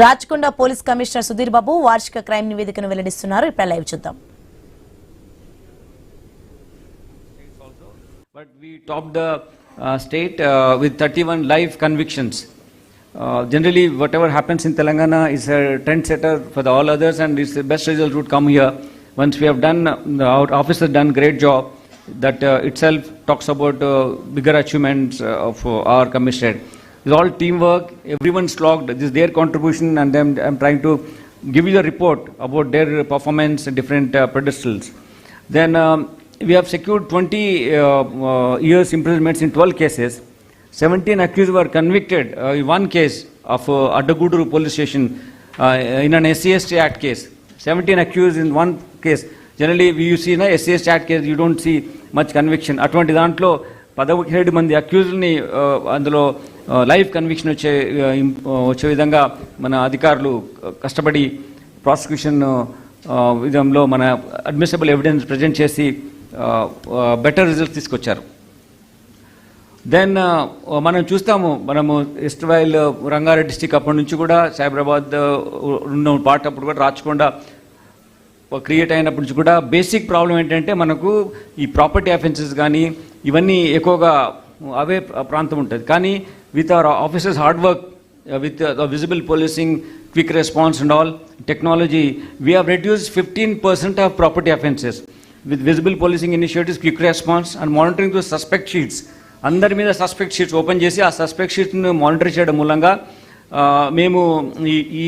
Rachakonda police commissioner Sudheer Babu వార్షిక crime నివేదికను వెల్లడిస్తున్నారు. ఇప్పుడు లైవ్ చూద్దాం. But we topped the state with 31 live convictions. Generally, whatever happens in Telangana is a trendsetter for the all others, and it's the best result would come here. Once we have done, our officers done great job. That itself talks about bigger achievements of our commissioner. It's all teamwork. Everyone's logged. This is their contribution, and then I'm trying to give you a report about their performance in different pedestals. Then we have secured 20 years imprisonments in 12 cases. 17 accused were convicted in one case of Adaguduru police station in an SCST Act case. 17 accused in one case. Generally, you see in a SCST Act case, you don't see much conviction. అటువంటి దాంట్లో 17 మంది అక్యూజ్ని అందులో live conviction వచ్చే విధంగా మన అధికారులు కష్టపడి prosecution విధంలో మన అడ్మిసిబుల్ ఎవిడెన్స్ ప్రజెంట్ చేసి బెటర్ రిజల్ట్స్ తీసుకొచ్చారు. దెన్ మనం చూస్తాము, మనము ఎస్ట్వైల్ రంగారెడ్డి డిస్టిక్ అప్పటి నుంచి కూడా సైబరాబాద్ ఉన్న పార్ట్ అప్పుడు కూడా రాచకొండ క్రియేట్ అయినప్పటి నుంచి కూడా బేసిక్ ప్రాబ్లం ఏంటంటే మనకు ఈ ప్రాపర్టీ అఫెన్సెస్ కానీ ఇవన్నీ ఎక్కువగా అవే ప్రాంతం ఉంటుంది. కానీ with our officers hard work, with the visible policing, quick response and all technology, we have reduced 15% of property offences. With visible policing initiatives, quick response and monitoring the suspect sheets. అందరి మీద suspect sheets open చేసి ఆ suspect షీట్స్ను monitor చేయడం మూలంగా మేము ఈ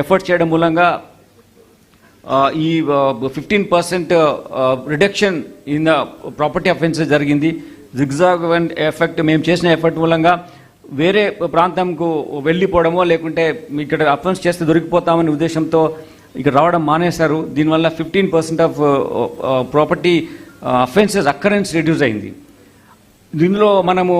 effort చేయడం మూలంగా ఈ 15% reduction in the property offences జరిగింది. జిగ్జాగ్ ఎఫెక్ట్ మేము చేసిన ఎఫర్ట్ మూలంగా వేరే ప్రాంతంకు వెళ్ళిపోవడమో లేకుంటే ఇక్కడ అఫెన్స్ చేస్తే దొరికిపోతామనే ఉద్దేశంతో ఇక్కడ రావడం మానేశారు. దీనివల్ల 15% of property offences occurrence reduce అయింది. దీనిలో మనము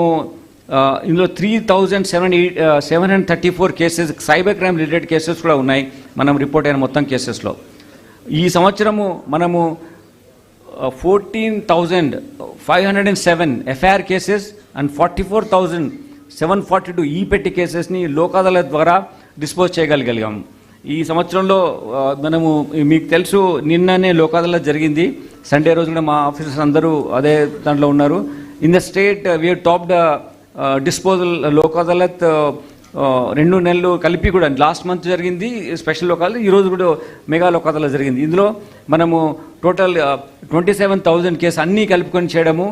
ఇందులో 3,734 cases cyber crime related cases కూడా ఉన్నాయి మనం రిపోర్ట్ అయిన మొత్తం కేసెస్లో. ఈ సంవత్సరము మనము 14,507 ఎఫ్ఐఆర్ కేసెస్ అండ్ 44,742 ఈ పెట్టి కేసెస్ని లోక్ అదాలత్ ద్వారా డిస్పోజ్ చేయగలిగాము. ఈ సంవత్సరంలో మనము మీకు తెలుసు నిన్ననే లోక్ అదాలత్ జరిగింది. సండే రోజు కూడా మా ఆఫీసర్స్ అందరూ అదే దాంట్లో ఉన్నారు. In the state we top the disposal Lok Adalat 2 నెలలు కలిపి కూడా లాస్ట్ మంత్ జరిగింది స్పెషల్ లోక్ అదాలత్, ఈరోజు కూడా మెగా లోక్ అదాలత్ జరిగింది. ఇందులో మనము టోటల్ 27,000 కేసు అన్నీ కలుపుకొని చేయడము,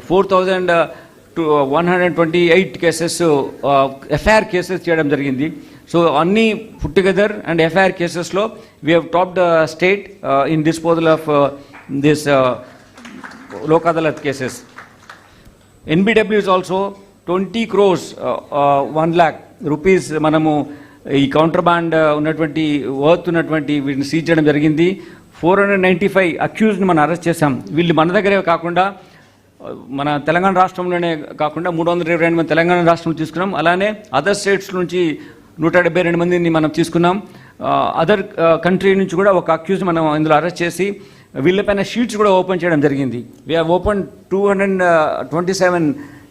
4,128 కేసెస్ ఎఫ్ఐఆర్ కేసెస్ చేయడం జరిగింది. సో అన్నీ పుట్ టుగెదర్ అండ్ ఎఫ్ఐఆర్ కేసెస్లో we have top the state in disposal of this Lok Adalat cases. NBW is also 20 crores 1 lakh rupees మనము ఈ కౌంటర్ బ్యాండ్ ఉన్నటువంటి వర్త్ ఉన్నటువంటి వీటిని సీజ్ చేయడం జరిగింది. 495 అక్యూజ్ని మనం అరెస్ట్ చేశాం. వీళ్ళు మన దగ్గరే కాకుండా మన తెలంగాణ రాష్ట్రంలోనే కాకుండా 322 మంది తెలంగాణ రాష్ట్రంలో తీసుకున్నాం. అలానే అదర్ స్టేట్స్ నుంచి 172 మందిని మనం తీసుకున్నాం. అదర్ కంట్రీ నుంచి కూడా ఒక అక్యూజ్ మనం ఇందులో అరెస్ట్ చేసి వీళ్ళపైన షీట్స్ కూడా ఓపెన్ చేయడం జరిగింది. We have open 227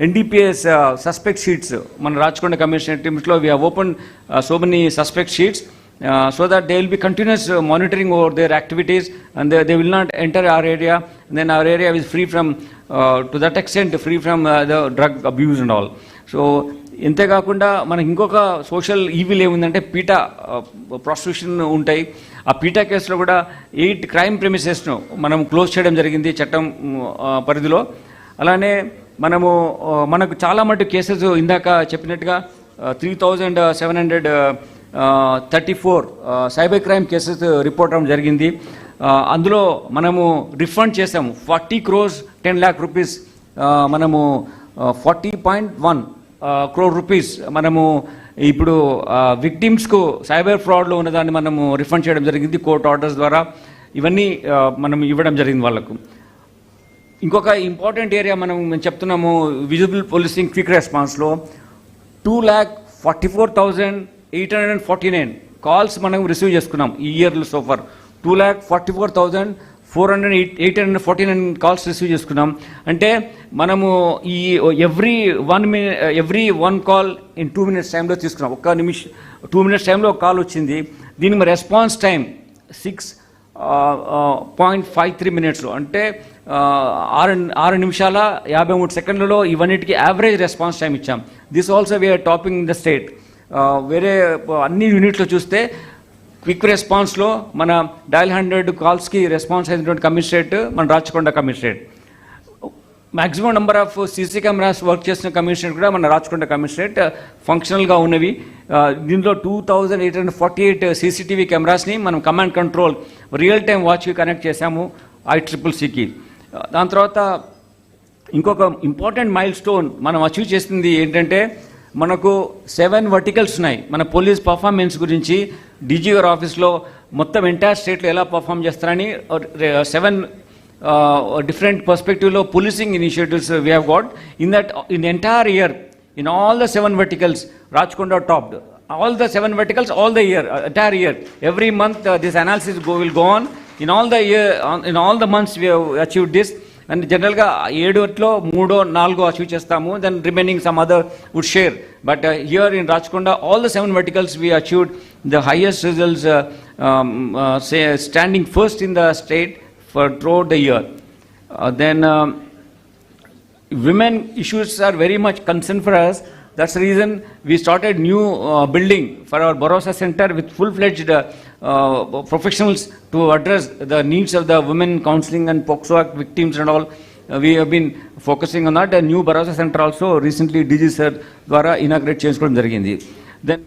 NDPS suspect sheets. మన రాచకొండ కమిషనర్ టీమ్స్లో we have open so many suspect sheets so that they will be continuous monitoring over their activities and they will not enter our area, and then our area is free from to that extent free from the drug abuse and all. So ఇంతే కాకుండా మనకి ఇంకొక social evil ఏముందంటే PETA prostitution ఉంటాయి. ఆ PETA కేసులో కూడా 8 crime ప్రెమిసెస్ను మనం క్లోజ్ చేయడం జరిగింది చట్టం పరిధిలో. అలానే మనకు చాలా మటు కేసెస్ ఇందాక చెప్పినట్టుగా 3,734 సైబర్ క్రైమ్ కేసెస్ రిపోర్ట్ అవ్వడం జరిగింది. అందులో మనము రిఫండ్ చేసాము 40 crores 10 lakh rupees, మనము 40.1 crore rupees మనము ఇప్పుడు విక్టిమ్స్కు సైబర్ ఫ్రాడ్లో ఉన్నదాన్ని మనము రిఫండ్ చేయడం జరిగింది కోర్ట్ ఆర్డర్స్ ద్వారా. ఇవన్నీ మనం ఇవ్వడం జరిగింది వాళ్ళకు. ఇంకొక ఇంపార్టెంట్ ఏరియా మేము చెప్తున్నాము విజిబుల్ పోలీసింగ్ క్విక్ రెస్పాన్స్లో 2,44,849 కాల్స్ మనం రిసీవ్ చేసుకున్నాం ఈ ఇయర్లో. సోఫర్ 2,44,849 కాల్స్ రిసీవ్ చేసుకున్నాం. అంటే మనము ఈ ఎవ్రీ 1 కాల్ ఇన్ 2 minutes టైంలో తీసుకున్నాం. 2 minutes టైంలో ఒక కాల్ వచ్చింది. దీనికి రెస్పాన్స్ టైం 6.53 minutesలో, అంటే 6 నిమిషాల 53 సెకండ్లలో ఇవన్నిటికీ యావరేజ్ రెస్పాన్స్ టైం ఇచ్చాం. This also we are topping in the state. వేరే అన్ని యూనిట్లో చూస్తే క్విక్ రెస్పాన్స్లో మన డయల్ 100 కాల్స్కి రెస్పాన్స్ అయినటువంటి కమిషనరేట్ మన Rachakonda commissionerate. Maximum number of CC cameras work చేసిన కమిషనరేట్ కూడా మన రాచకొండ కమిషనరేట్ ఫంక్షనల్గా ఉన్నవి. దీంట్లో 2848 సీసీటీవీ కెమెరాస్ని మనం కమాండ్ కంట్రోల్ రియల్ టైం వాచ్కి కనెక్ట్ చేశాము ICCCకి. దాని తర్వాత ఇంకొక ఇంపార్టెంట్ మైల్ స్టోన్ మనం అచీవ్ చేసింది ఏంటంటే, మనకు 7 వర్టికల్స్ ఉన్నాయి. మన పోలీస్ పర్ఫార్మెన్స్ గురించి డీజీ గారి ఆఫీస్లో మొత్తం ఎంటైర్ స్టేట్లో ఎలా పర్ఫామ్ చేస్తారని 7 different perspective of policing initiatives we have got. In that, in the entire year, in all the 7 verticals, Rajkonda topped. All the 7 verticals, all the year, entire year. Every month this analysis will go on. In all the year, in all the months we have achieved this. And generally, 7లో 3-4 achieve chestamu, then remaining some other would share. But here in Rajkonda, all the 7 verticals we achieved the highest results, say standing first in the state for throughout the year. Then women issues are very much concern for us. That's the reason we started new building for our Borosa Center with full-fledged professionals to address the needs of the women counseling and POCSO Act victims and all. We have been focusing on that. A new Borosa Center also recently DG sir ద్వారా inaugurate చేసుకోవడం జరిగింది. Then